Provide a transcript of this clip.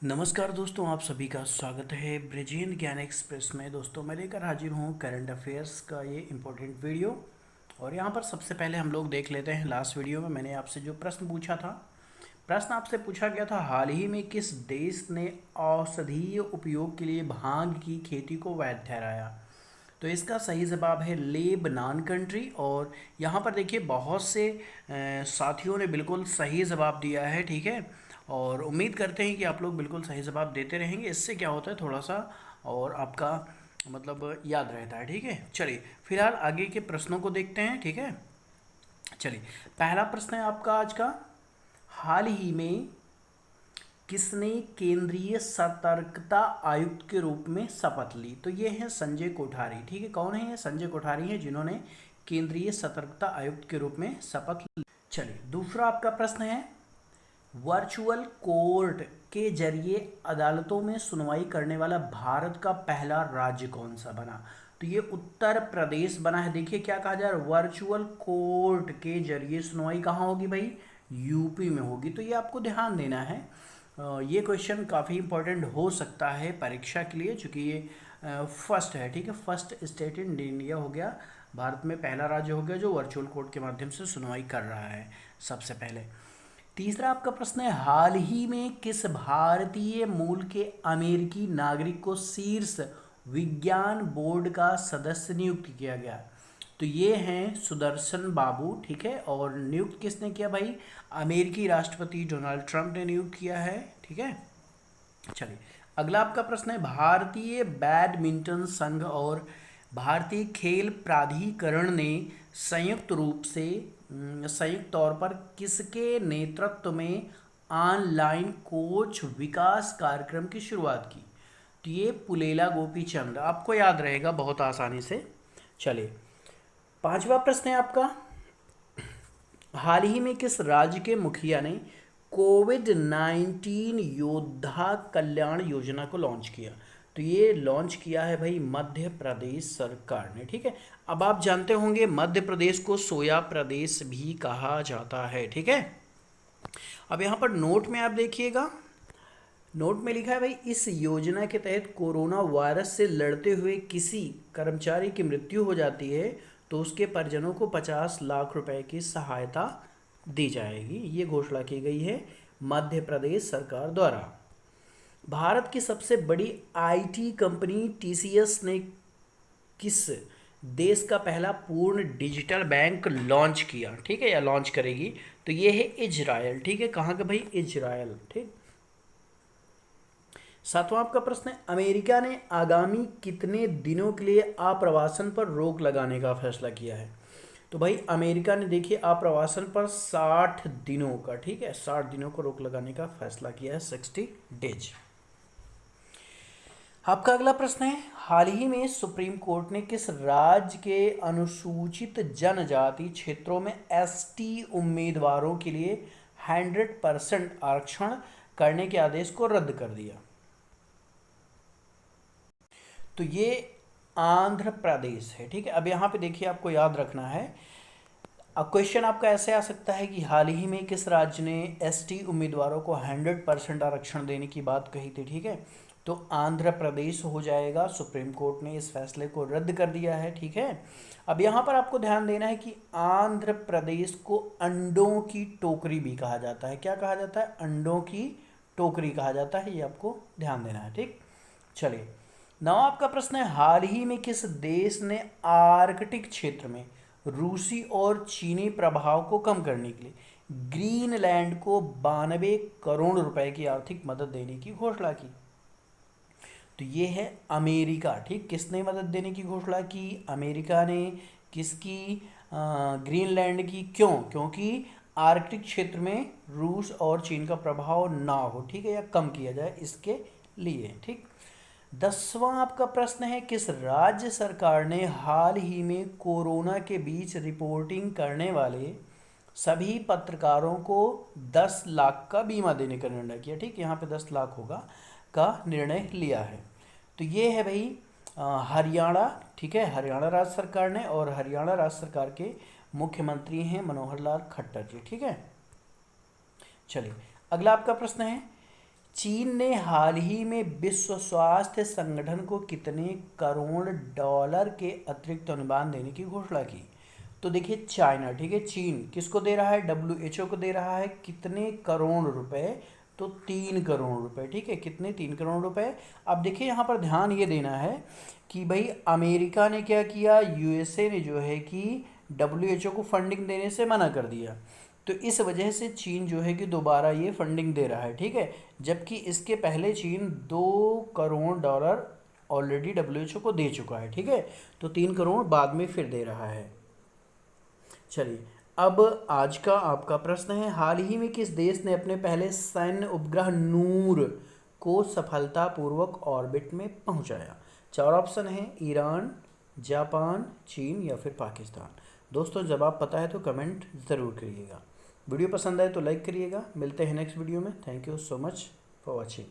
नमस्कार दोस्तों, आप सभी का स्वागत है ब्रिजेंद्र ज्ञान एक्सप्रेस में। दोस्तों मैं लेकर हाजिर हूँ करंट अफेयर्स का ये इम्पोर्टेंट वीडियो। और यहाँ पर सबसे पहले हम लोग देख लेते हैं, लास्ट वीडियो में मैंने आपसे जो प्रश्न पूछा था, प्रश्न आपसे पूछा गया था, हाल ही में किस देश ने औषधीय उपयोग के लिए भांग की खेती को वैध ठहराया? तो इसका सही जवाब है लेबनान कंट्री। और यहाँ पर देखिए बहुत से साथियों ने बिल्कुल सही जवाब दिया है, ठीक है। और उम्मीद करते हैं कि आप लोग बिल्कुल सही जवाब देते रहेंगे। इससे क्या होता है, थोड़ा सा और आपका मतलब याद रहता है, ठीक है। चलिए फिलहाल आगे के प्रश्नों को देखते हैं, ठीक है। चलिए पहला प्रश्न है आपका आज का, हाल ही में किसने केंद्रीय सतर्कता आयुक्त के रूप में शपथ ली? तो ये है संजय कोठारी, ठीक है। कौन है ये? संजय कोठारी है जिन्होंने केंद्रीय सतर्कता आयुक्त के रूप में शपथ ली। चलिए दूसरा आपका प्रश्न है, वर्चुअल कोर्ट के जरिए अदालतों में सुनवाई करने वाला भारत का पहला राज्य कौन सा बना? तो ये उत्तर प्रदेश बना है। देखिए क्या कहा जा रहा है, वर्चुअल कोर्ट के जरिए सुनवाई कहाँ होगी भाई? यूपी में होगी। तो ये आपको ध्यान देना है। ये क्वेश्चन काफ़ी इंपॉर्टेंट हो सकता है परीक्षा के लिए, चूँकि ये फर्स्ट है, ठीक है। फर्स्ट स्टेट इन इंडिया हो गया, भारत में पहला राज्य हो गया जो वर्चुअल कोर्ट के माध्यम से सुनवाई कर रहा है सबसे पहले। तीसरा आपका प्रश्न है, हाल ही में किस भारतीय मूल के अमेरिकी नागरिक को शीर्ष विज्ञान बोर्ड का सदस्य नियुक्त किया गया? तो ये हैं सुदर्शन बाबू, ठीक है। और नियुक्त किसने किया भाई? अमेरिकी राष्ट्रपति डोनाल्ड ट्रंप ने नियुक्त किया है, ठीक है। चलिए अगला आपका प्रश्न है, भारतीय बैडमिंटन संघ और भारतीय खेल प्राधिकरण ने संयुक्त रूप से संयुक्त तौर पर किसके नेतृत्व में ऑनलाइन कोच विकास कार्यक्रम की शुरुआत की? तो ये पुलेला गोपीचंद, आपको याद रहेगा बहुत आसानी से। चलिए पांचवा प्रश्न है आपका, हाल ही में किस राज्य के मुखिया ने कोविड-19 योद्धा कल्याण योजना को लॉन्च किया? तो ये लॉन्च किया है भाई मध्य प्रदेश सरकार ने, ठीक है। अब आप जानते होंगे मध्य प्रदेश को सोया प्रदेश भी कहा जाता है, ठीक है। अब यहाँ पर नोट में आप देखिएगा, नोट में लिखा है भाई, इस योजना के तहत कोरोना वायरस से लड़ते हुए किसी कर्मचारी की मृत्यु हो जाती है तो उसके परिजनों को 50 लाख रुपए की सहायता दी जाएगी। ये घोषणा की गई है मध्य प्रदेश सरकार द्वारा। भारत की सबसे बड़ी आईटी कंपनी टीसीएस ने किस देश का पहला पूर्ण डिजिटल बैंक लॉन्च किया, ठीक है, या लॉन्च करेगी? तो ये है इजराइल, ठीक है। कहाँ का भाई? इजराइल, ठीक। सातवां आपका प्रश्न है, अमेरिका ने आगामी कितने दिनों के लिए आप्रवासन पर रोक लगाने का फैसला किया है? तो भाई अमेरिका ने देखिए आप्रवासन पर 60 दिनों का, ठीक है, 60 दिनों को रोक लगाने का फैसला किया है, 60 डेज। आपका अगला प्रश्न है, हाल ही में सुप्रीम कोर्ट ने किस राज्य के अनुसूचित जनजाति क्षेत्रों में एसटी उम्मीदवारों के लिए 100% आरक्षण करने के आदेश को रद्द कर दिया? तो ये आंध्र प्रदेश है, ठीक है। अब यहाँ पे देखिए आपको याद रखना है, अब क्वेश्चन आपका ऐसे आ सकता है कि हाल ही में किस राज्य ने एसटी उम्मीदवारों को 100% आरक्षण देने की बात कही थी, ठीक है। तो आंध्र प्रदेश हो जाएगा। सुप्रीम कोर्ट ने इस फैसले को रद्द कर दिया है, ठीक है। अब यहाँ पर आपको ध्यान देना है कि आंध्र प्रदेश को अंडों की टोकरी भी कहा जाता है। क्या कहा जाता है? अंडों की टोकरी कहा जाता है, ये आपको ध्यान देना है, ठीक। चलिए नौ आपका प्रश्न है, हाल ही में किस देश ने आर्कटिक क्षेत्र में रूसी और चीनी प्रभाव को कम करने के लिए ग्रीनलैंड को 92 करोड़ रुपए की आर्थिक मदद देने की घोषणा की? तो ये है अमेरिका, ठीक। किसने मदद देने की घोषणा की? अमेरिका ने। किसकी? ग्रीनलैंड की। क्यों? क्योंकि आर्कटिक क्षेत्र में रूस और चीन का प्रभाव ना हो, ठीक है, या कम किया जाए, इसके लिए, ठीक। 10वां आपका प्रश्न है, किस राज्य सरकार ने हाल ही में कोरोना के बीच रिपोर्टिंग करने वाले सभी पत्रकारों को 10 लाख का बीमा देने का निर्णय किया? ठीक, यहाँ पे 10 लाख होगा का निर्णय लिया है। तो ये है भाई हरियाणा, ठीक है, हरियाणा राज्य सरकार ने। और हरियाणा राज्य सरकार के मुख्यमंत्री हैं मनोहर लाल खट्टर जी, ठीक है। चलिए अगला आपका प्रश्न है, चीन ने हाल ही में विश्व स्वास्थ्य संगठन को कितने करोड़ डॉलर के अतिरिक्त अनुदान देने की घोषणा की? तो देखिए चाइना, ठीक है, चीन किसको दे रहा है? WHO को दे रहा है कितने करोड़ रुपए? तो 3 करोड़ रुपए, ठीक है, कितने? 3 करोड़ रुपए। अब देखिए यहाँ पर ध्यान ये देना है कि भाई अमेरिका ने क्या किया, USA ने जो है कि WHO को फंडिंग देने से मना कर दिया, तो इस वजह से चीन जो है कि दोबारा ये फंडिंग दे रहा है, ठीक है। जबकि इसके पहले चीन 2 करोड़ डॉलर ऑलरेडी WHO को दे चुका है, ठीक है। तो 3 करोड़ बाद में फिर दे रहा है। चलिए, अब आज का आपका प्रश्न है, हाल ही में किस देश ने अपने पहले सैन्य उपग्रह नूर को सफलतापूर्वक ऑर्बिट में पहुंचाया? 4 ऑप्शन हैं, ईरान, जापान, चीन या फिर पाकिस्तान। दोस्तों जवाब पता है तो कमेंट ज़रूर करिएगा। वीडियो पसंद आए तो लाइक करिएगा। मिलते हैं नेक्स्ट वीडियो में। Thank you so much for watching.